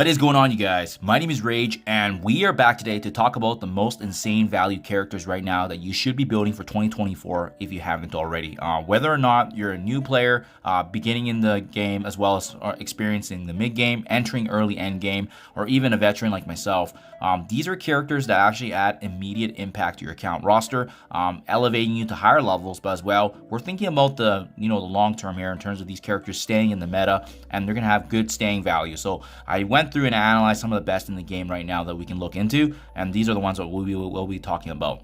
What is going on, you guys? My name is Rayge, and we are back today to talk about the most insane value characters right now that you should be building for 2024 if you haven't already. Whether or not you're a new player, beginning in the game, as well as experiencing the mid game, entering early end game, or even a veteran like myself, these are characters that actually add immediate impact to your account roster, elevating you to higher levels. But as well, we're thinking about the long term here in terms of these characters staying in the meta, and they're gonna have good staying value. So I went through and analyzed some of the best in the game right now that we can look into, and these are the ones that we'll be talking about.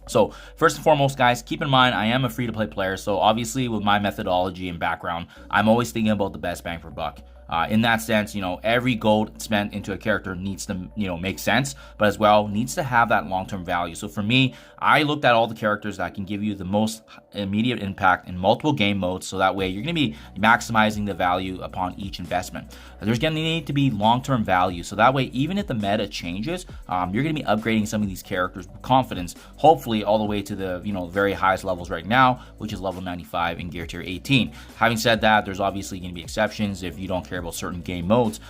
So first and foremost, guys, keep in mind I am a free-to-play player, so obviously with my methodology and background, I'm always thinking about the best bang for buck. In that sense, every gold spent into a character needs to, make sense, but as well needs to have that long-term value. So for me, I looked at all the characters that can give you the most immediate impact in multiple game modes, so that way you're going to be maximizing the value upon each investment. There's going to need to be long-term value, so that way even if the meta changes, you're going to be upgrading some of these characters with confidence, hopefully all the way to the very highest levels right now, which is level 95 in gear tier 18. Having said that, there's obviously going to be exceptions if you don't care about certain game modes.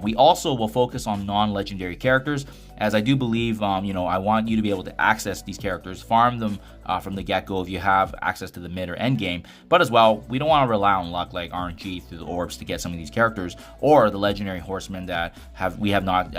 We also will focus on non-legendary characters, as I do believe I want you to be able to access these characters, farm them from the get-go if you have access to the mid or end game. But as well, we don't want to rely on luck like RNG through the orbs to get some of these characters, or the legendary horsemen that we have not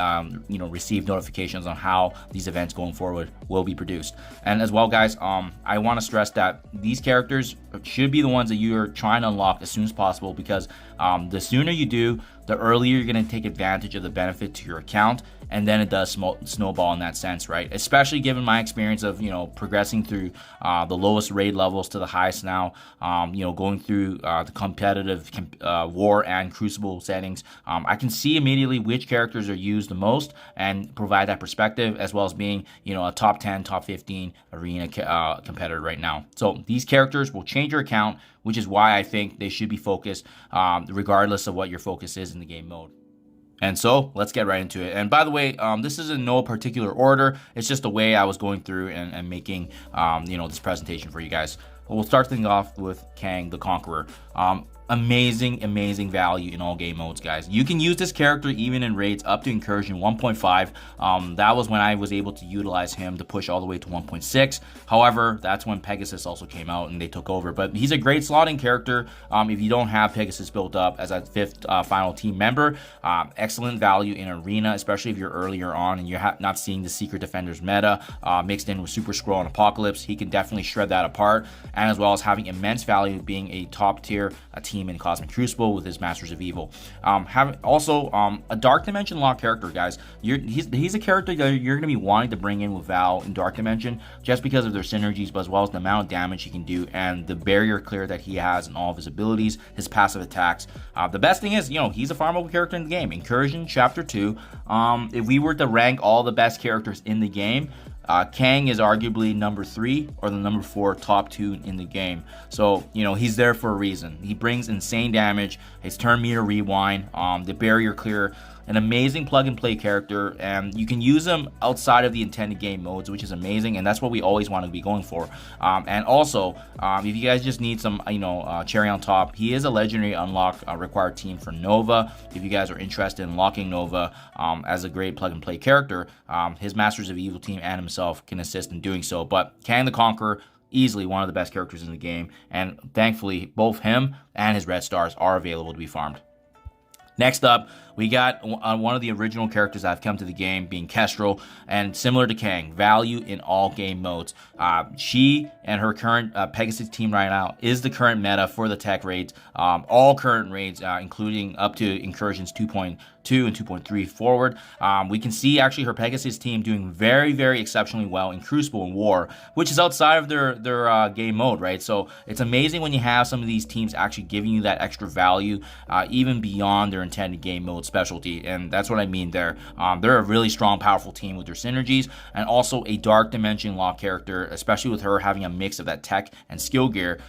received notifications on how these events going forward will be produced. And as well, guys, I want to stress that these characters should be the ones that you're trying to unlock as soon as possible, because the sooner you do, the earlier you're going to take advantage of the benefit to your account, and then it does snowball in that sense, right? Especially given my experience of progressing through the lowest raid levels to the highest now, going through the competitive war and crucible settings. I can see immediately which characters are used the most and provide that perspective, as well as being a top 10, top 15 arena competitor right now. So these characters will change your account, which is why I think they should be focused regardless of what your focus is in the game mode. And so let's get right into it. And by the way, this is in no particular order. It's just the way I was going through and making this presentation for you guys. We'll start things off with Kang the Conqueror. Amazing value in all game modes, guys. You can use this character even in raids up to incursion 1.5. That was when I was able to utilize him to push all the way to 1.6. However, that's when Pegasus also came out and they took over. But he's a great slotting character if you don't have Pegasus built up as a 5th final team member. Excellent value in arena, especially if you're earlier on and you're not seeing the Secret Defenders meta mixed in with Super Skrull and Apocalypse. He can definitely shred that apart, and as well as having immense value being a top tier team in Cosmic Crucible with his Masters of Evil. Having also a Dark Dimension lock character, guys. He's a character that you're going to be wanting to bring in with Val in Dark Dimension just because of their synergies, but as well as the amount of damage he can do and the barrier clear that he has in all of his abilities, his passive attacks. The best thing is, he's a farmable character in the game. Incursion Chapter 2. If we were to rank all the best characters in the game, Kang is arguably number 3 or the number 4 top toon in the game. So, he's there for a reason. He brings insane damage, his turn meter rewind, the barrier clear, an amazing plug-and-play character, and you can use him outside of the intended game modes, which is amazing, and that's what we always want to be going for. And also, if you guys just need some, cherry on top, he is a legendary unlock required team for Nova. If you guys are interested in locking Nova as a great plug-and-play character, his Masters of Evil team and himself can assist in doing so. But Kang the Conqueror, easily one of the best characters in the game, and thankfully both him and his red stars are available to be farmed. Next up, we got one of the original characters that have come to the game, being Kestrel, and similar to Kang, value in all game modes. She and her current Pegasus team right now is the current meta for the tech raids. All current raids, including up to incursions 2.2 and 2.3 forward. We can see actually her Pegasus team doing very exceptionally well in Crucible and War, which is outside of their game mode, right? So it's amazing when you have some of these teams actually giving you that extra value, even beyond their intended game mode specialty, and that's what I mean there. They're a really strong, powerful team with their synergies, and also a Dark Dimension lock character, especially with her having a mix of that tech and skill gear.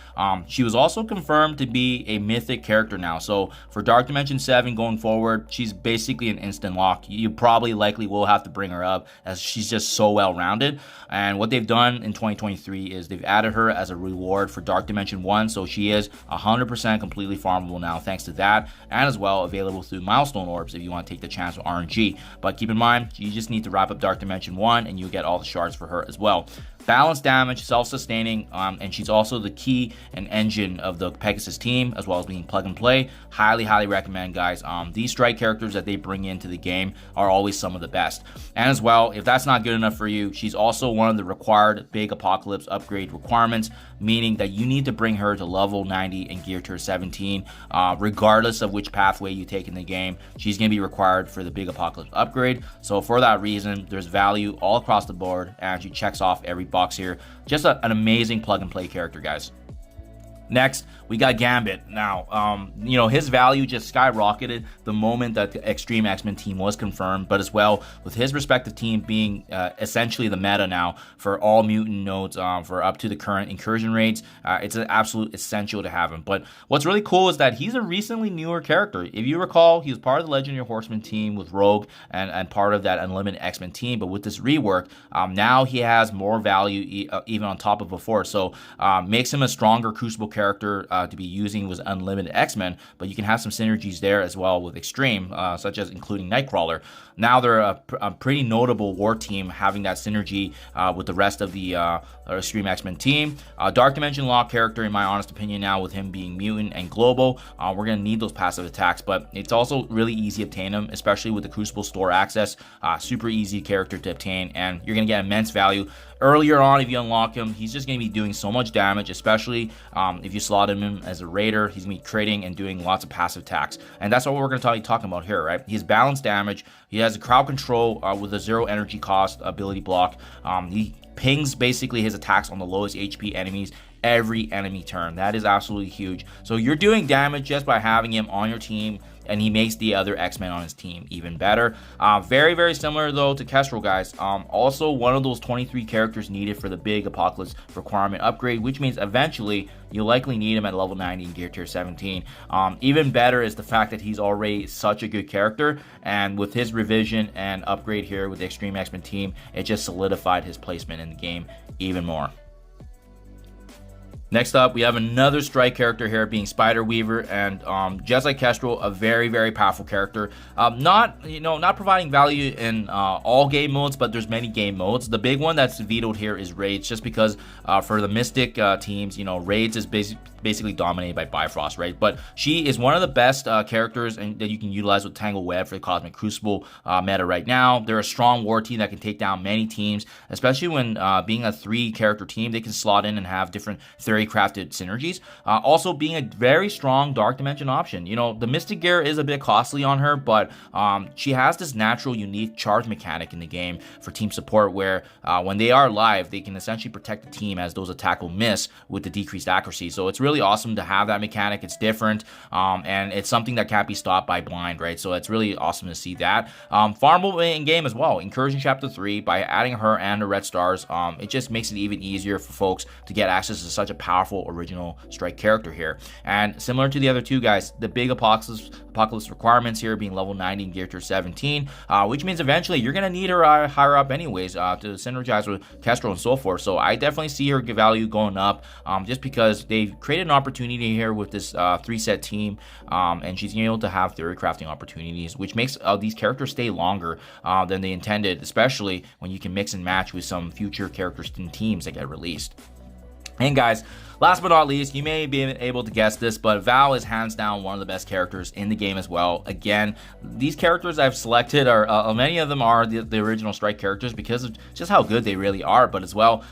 She was also confirmed to be a mythic character now, so for Dark Dimension 7 going forward, she's basically an instant lock. You probably likely will have to bring her up, as she's just so well-rounded. And what they've done in 2023 is they've added her as a reward for Dark Dimension 1, so she is 100% completely farmable now thanks to that, and as well available through milestone orbs if you want to take the chance with RNG. But keep in mind, you just need to wrap up Dark Dimension 1 and you'll get all the shards for her as well. Balanced damage, self-sustaining, and she's also the key and engine of the Pegasus team, as well as being plug and play. Highly recommend, guys. These strike characters that they bring into the game are always some of the best. And as well, if that's not good enough for you, she's also one of the required big Apocalypse upgrade requirements, meaning that you need to bring her to level 90 and gear tier 17, regardless of which pathway you take in the game. She's going to be required for the big Apocalypse upgrade. So for that reason, there's value all across the board, and she checks off every box here. Just an amazing plug and play character, guys. Next, we got Gambit. Now, you know, his value just skyrocketed the moment that the Extreme X-Men team was confirmed, but as well, with his respective team being essentially the meta now for all mutant nodes for up to the current incursion rates, it's an absolute essential to have him. But what's really cool is that he's a recently newer character. If you recall, he was part of the Legendary Horseman team with Rogue and part of that Unlimited X-Men team, but with this rework, now he has more value even on top of before. So makes him a stronger Crucible character to be using with Unlimited X-Men, but you can have some synergies there as well with Extreme, such as including Nightcrawler. Now they're a pretty notable war team, having that synergy with the rest of the Extreme X-Men team. Dark Dimension Lock character, in my honest opinion, now with him being mutant and global, we're going to need those passive attacks, but it's also really easy to obtain them, especially with the Crucible store access. Super easy character to obtain, and you're going to get immense value. Earlier on, if you unlock him, he's just going to be doing so much damage, especially if you slot him as a raider. He's going to be critting and doing lots of passive attacks. And that's what we're going to be talking about here, right? He has balanced damage. He has a crowd control with a 0 energy cost ability block. He pings basically his attacks on the lowest HP enemies every enemy turn. That is absolutely huge. So you're doing damage just by having him on your team, and he makes the other X-Men on his team even better. Very similar though to Kestrel, guys. Also one of those 23 characters needed for the big Apocalypse requirement upgrade, which means eventually you'll likely need him at level 90 in gear tier 17. Even better is the fact that he's already such a good character, and with his revision and upgrade here with the Extreme X-Men team, it just solidified his placement in the game even more. Next up, we have another strike character here being Spider Weaver, and just like Kestrel, a very powerful character. Not providing value in all game modes, but there's many game modes. The big one that's vetoed here is Rayge, just because for the Mystic teams, you know, Rayge is basically dominated by Bifrost, right? But she is one of the best characters that you can utilize with Tangle Web for the Cosmic Crucible meta right now. They're a strong war team that can take down many teams, especially when being a 3-character team, they can slot in and have different crafted synergies. Also being a very strong Dark Dimension option. You know, the Mystic gear is a bit costly on her, but she has this natural unique charge mechanic in the game for team support, where when they are live, they can essentially protect the team as those attacks will miss with the decreased accuracy. So it's really awesome to have that mechanic. It's different, and it's something that can't be stopped by blind, right? So it's really awesome to see that. Farmable in game as well. Incursion Chapter 3, by adding her and the Red Stars, it just makes it even easier for folks to get access to such a powerful original strike character here. And similar to the other two guys, the big Apocalypse requirements here being level 90 and gear tier 17, which means eventually you're going to need her higher up anyways to synergize with Kestrel and so forth. So I definitely see her value going up, just because they've created an opportunity here with this 3-set team, and she's able to have theory crafting opportunities, which makes these characters stay longer than they intended, especially when you can mix and match with some future characters and teams that get released. And guys, last but not least, you may be able to guess this, but Val is hands down one of the best characters in the game as well. Again, these characters I've selected are many of them are the original strike characters because of just how good they really are, but as well,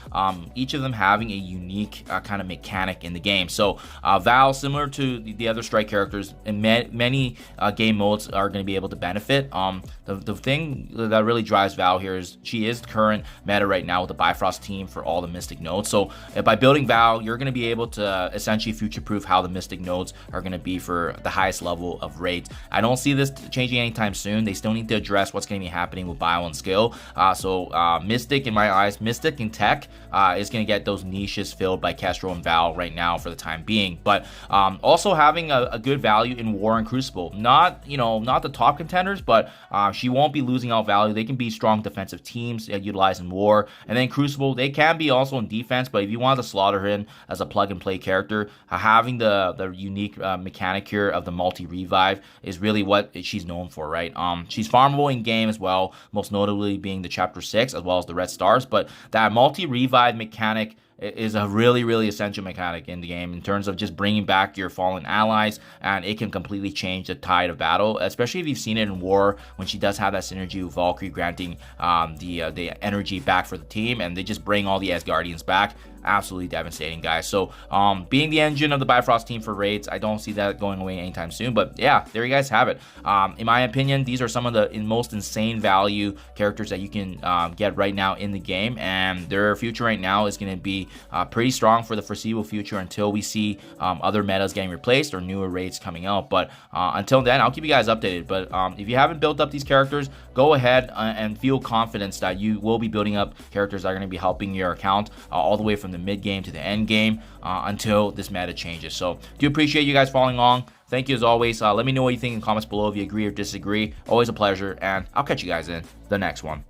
each of them having a unique kind of mechanic in the game. So Val, similar to the other strike characters, in many game modes are going to be able to benefit. The thing that really drives Val here is she is the current meta right now with the Bifrost team for all the Mystic nodes. So by building Val, you're going to be able to essentially future-proof how the Mystic nodes are going to be for the highest level of raids. I don't see this changing anytime soon. They still need to address what's going to be happening with bio and skill. So Mystic, in my eyes, Mystic and Tech is going to get those niches filled by Kestrel and Val right now for the time being. But also having a good value in War and Crucible. Not the top contenders, but she won't be losing out value. They can be strong defensive teams utilized in War. And then Crucible, they can be also in defense, but if you want to slaughter her in as a plug and play character. Having the unique mechanic here of the multi-revive is really what she's known for, right? She's farmable in game as well, most notably being the chapter 6 as well as the red stars, but that multi-revive mechanic is a really essential mechanic in the game in terms of just bringing back your fallen allies, and it can completely change the tide of battle, especially if you've seen it in war when she does have that synergy with Valkyrie, granting the energy back for the team, and they just bring all the Asgardians back. Absolutely devastating, guys. So being the engine of the Bifrost team for raids, I don't see that going away anytime soon. But yeah, there you guys have it. In my opinion, these are some of the most insane value characters that you can get right now in the game, and their future right now is going to be pretty strong for the foreseeable future until we see other metas getting replaced or newer raids coming out. But until then, I'll keep you guys updated. But if you haven't built up these characters, go ahead and feel confidence that you will be building up characters that are going to be helping your account all the way from the mid game to the end game until this meta changes. So do appreciate you guys following along. Thank you as always. Let me know what you think in comments below if you agree or disagree. Always a pleasure, and I'll catch you guys in the next one.